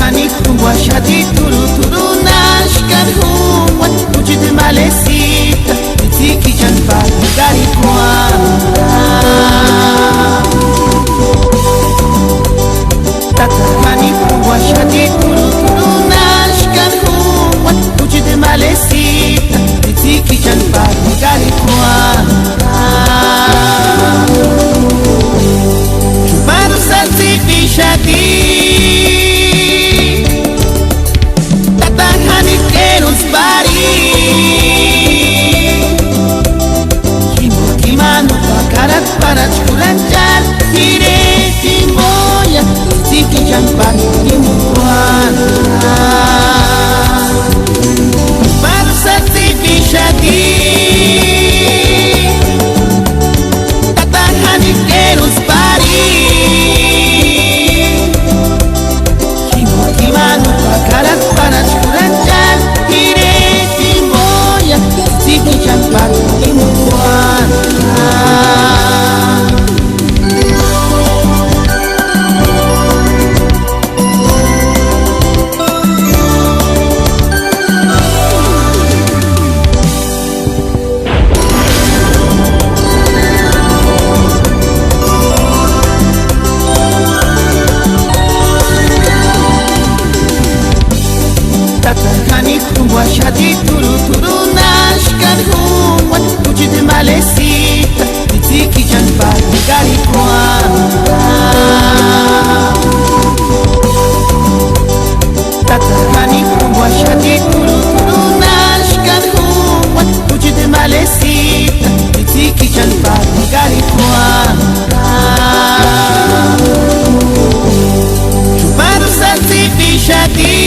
Hani kubwa shadi turu turu nashkar huwa Ujid malesita Tiki janpa gari kwa Tata hani kubwa shadi turu turu nashkar huwa Ujid malesita Tiki janpa gari kwa Chubaru salsi bishadi para chulanchar tire timboya tiki champan timuan para sati bishadi tatahani keros pari kimanu pakarat para chulanchar tire timboya tiki champan timuan Shadi turu turu nashkar huwa Ujid malesita Tiki janpa gari kwa Tata hani kubwa shadi turu turu nashkar huwa Ujid malesita Tiki janpa gari kwa Chubaru salsi bishadi